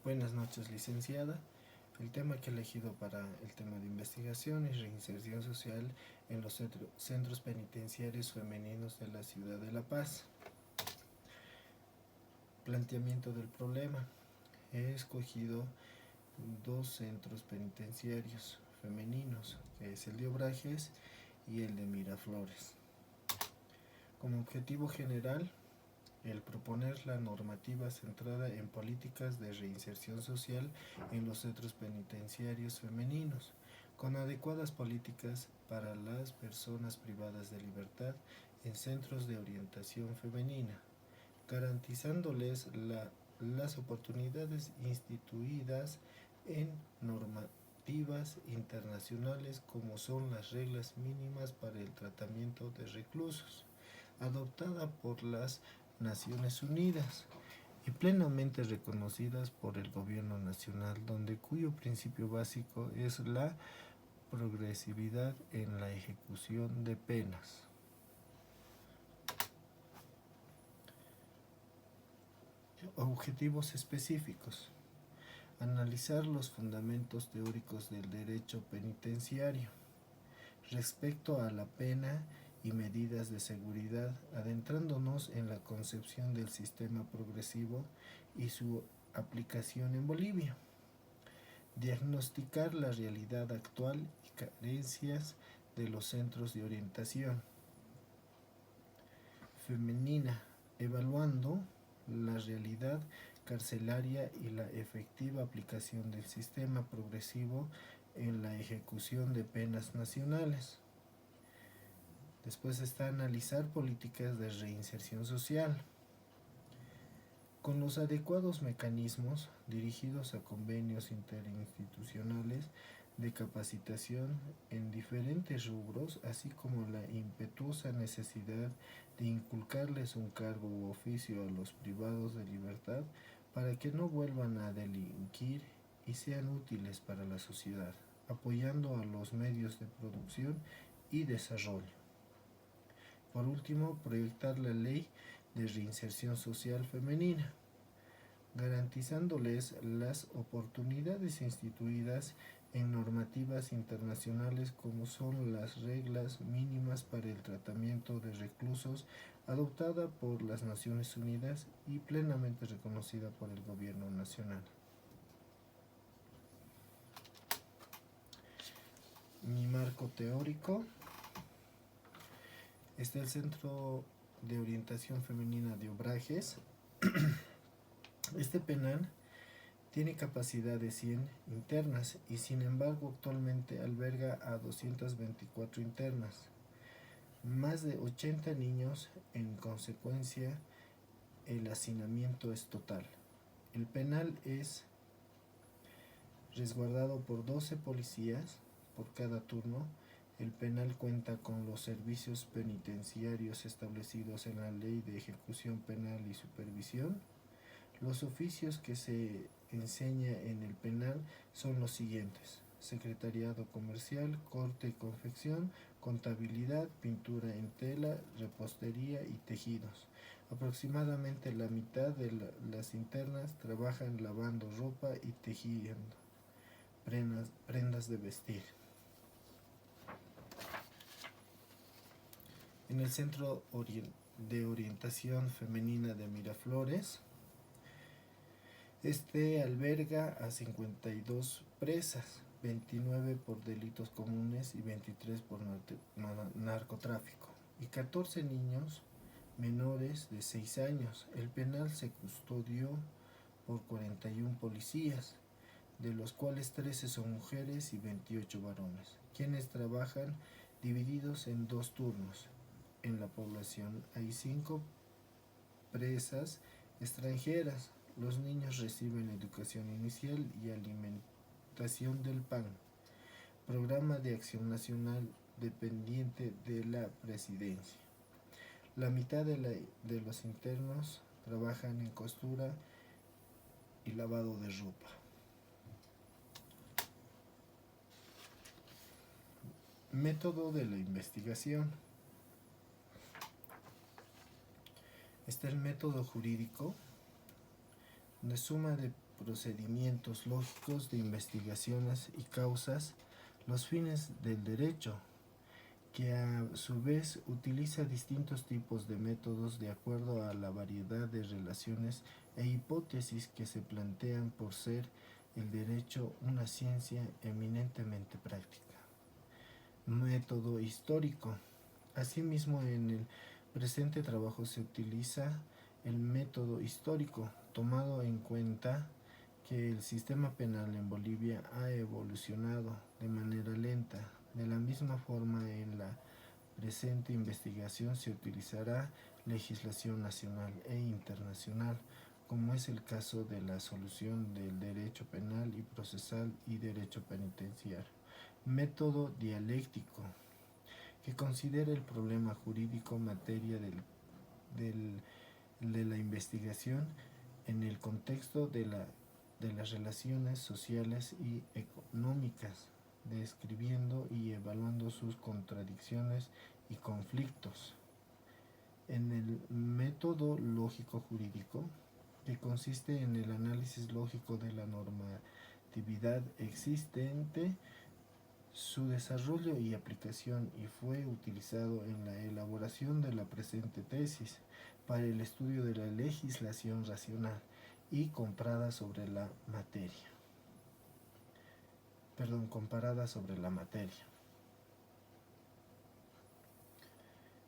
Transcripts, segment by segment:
Buenas noches, licenciada. El tema que he elegido para el tema de investigación es reinserción social en los centros penitenciarios femeninos de la ciudad de La Paz. Planteamiento del problema. He escogido dos centros penitenciarios femeninos, que es el de Obrajes y el de Miraflores. Como objetivo general, el proponer la normativa centrada en políticas de reinserción social en los centros penitenciarios femeninos, con adecuadas políticas para las personas privadas de libertad en centros de orientación femenina, garantizándoles las oportunidades instituidas en normativas internacionales como son las reglas mínimas para el tratamiento de reclusos, adoptada por las Naciones Unidas y plenamente reconocidas por el gobierno nacional, cuyo principio básico es la progresividad en la ejecución de penas. Objetivos específicos. Analizar los fundamentos teóricos del derecho penitenciario respecto a la pena y medidas de seguridad, adentrándonos en la concepción del sistema progresivo y su aplicación en Bolivia. Diagnosticar la realidad actual y carencias de los centros de orientación femenina, evaluando la realidad carcelaria y la efectiva aplicación del sistema progresivo en la ejecución de penas nacionales. Después está analizar políticas de reinserción social con los adecuados mecanismos dirigidos a convenios interinstitucionales de capacitación en diferentes rubros, así como la impetuosa necesidad de inculcarles un cargo u oficio a los privados de libertad para que no vuelvan a delinquir y sean útiles para la sociedad, apoyando a los medios de producción y desarrollo. Por último, proyectar la ley de reinserción social femenina, garantizándoles las oportunidades instituidas en normativas internacionales como son las reglas mínimas para el tratamiento de reclusos, adoptada por las Naciones Unidas y plenamente reconocida por el gobierno nacional. Mi marco teórico está el Centro de Orientación Femenina de Obrajes. Este penal tiene capacidad de 100 internas y sin embargo actualmente alberga a 224 internas, más de 80 niños. En consecuencia, el hacinamiento es total. El penal es resguardado por 12 policías por cada turno. El penal cuenta con los servicios penitenciarios establecidos en la Ley de Ejecución Penal y Supervisión. Los oficios que se enseña en el penal son los siguientes: secretariado comercial, corte y confección, contabilidad, pintura en tela, repostería y tejidos. Aproximadamente la mitad de las internas trabajan lavando ropa y tejiendo prendas de vestir. En el Centro de Orientación Femenina de Miraflores, este alberga a 52 presas, 29 por delitos comunes y 23 por narcotráfico, y 14 niños menores de 6 años. El penal se custodió por 41 policías, de los cuales 13 son mujeres y 28 varones, quienes trabajan divididos en 2 turnos. En la población hay 5 presas extranjeras. Los niños reciben educación inicial y alimentación del PAN, Programa de Acción Nacional dependiente de la Presidencia. La mitad de los internos trabajan en costura y lavado de ropa. Método de la investigación. Está el método jurídico, de suma de procedimientos lógicos de investigaciones y causas, los fines del derecho, que a su vez utiliza distintos tipos de métodos de acuerdo a la variedad de relaciones e hipótesis que se plantean por ser el derecho una ciencia eminentemente práctica. Método histórico. Asimismo, en el presente trabajo se utiliza el método histórico, tomado en cuenta que el sistema penal en Bolivia ha evolucionado de manera lenta. De la misma forma, en la presente investigación se utilizará legislación nacional e internacional, como es el caso de la solución del derecho penal y procesal y derecho penitenciario. Método dialéctico, que considera el problema jurídico materia de la investigación en el contexto de las relaciones sociales y económicas, describiendo y evaluando sus contradicciones y conflictos. En el método lógico jurídico, que consiste en el análisis lógico de la normatividad existente, su desarrollo y aplicación, y fue utilizado en la elaboración de la presente tesis para el estudio de la legislación racional y comparada sobre la materia.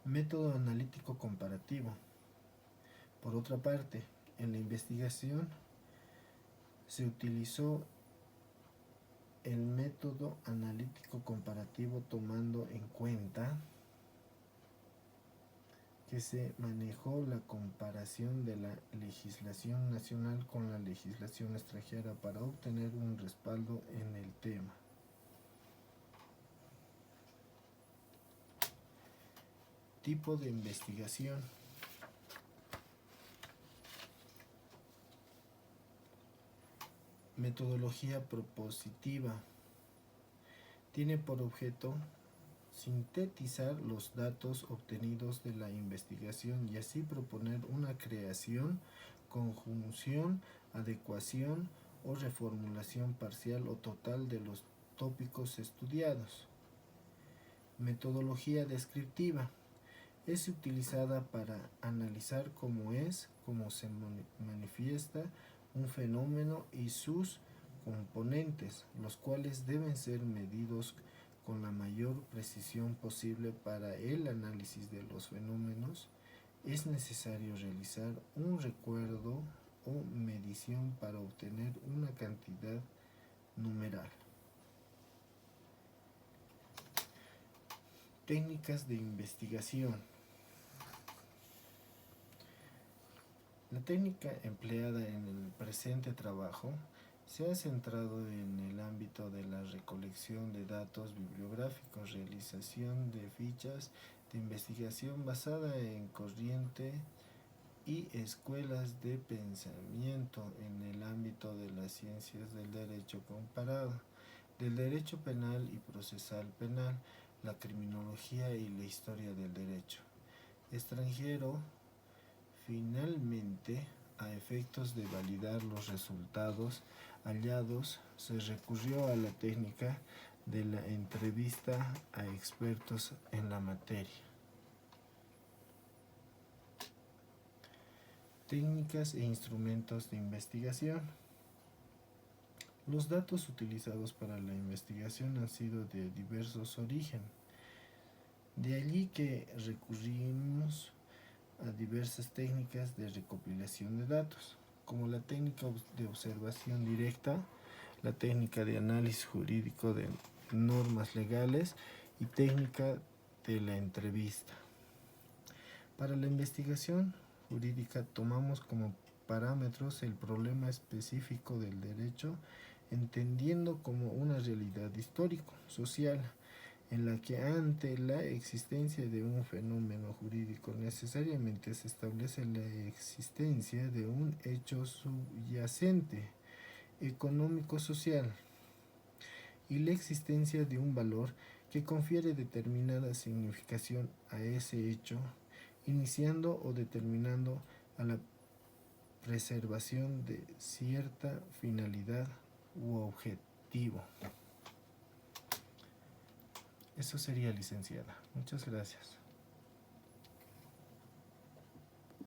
Método analítico comparativo. Por otra parte, en la investigación se utilizó el método analítico comparativo tomando en cuenta que se manejó la comparación de la legislación nacional con la legislación extranjera para obtener un respaldo en el tema. Tipo de investigación. Metodología propositiva. Tiene por objeto sintetizar los datos obtenidos de la investigación y así proponer una creación, conjunción, adecuación o reformulación parcial o total de los tópicos estudiados. Metodología descriptiva. Es utilizada para analizar cómo se manifiesta un fenómeno y sus componentes, los cuales deben ser medidos con la mayor precisión posible. Para el análisis de los fenómenos es necesario realizar un recuerdo o medición para obtener una cantidad numeral. Técnicas de investigación. La técnica empleada en el presente trabajo se ha centrado en el ámbito de la recolección de datos bibliográficos, realización de fichas de investigación basada en corriente y escuelas de pensamiento en el ámbito de las ciencias del derecho comparado, del derecho penal y procesal penal, la criminología y la historia del derecho extranjero. Finalmente, a efectos de validar los resultados hallados, se recurrió a la técnica de la entrevista a expertos en la materia. Técnicas e instrumentos de investigación. Los datos utilizados para la investigación han sido de diversos orígenes. De allí que recurrimos a diversas técnicas de recopilación de datos, como la técnica de observación directa, la técnica de análisis jurídico de normas legales y técnica de la entrevista. Para la investigación jurídica tomamos como parámetros el problema específico del derecho, entendiendo como una realidad histórico-social en la que ante la existencia de un fenómeno jurídico necesariamente se establece la existencia de un hecho subyacente económico-social y la existencia de un valor que confiere determinada significación a ese hecho, iniciando o determinando a la preservación de cierta finalidad u objetivo. Eso sería, licenciada. Muchas gracias.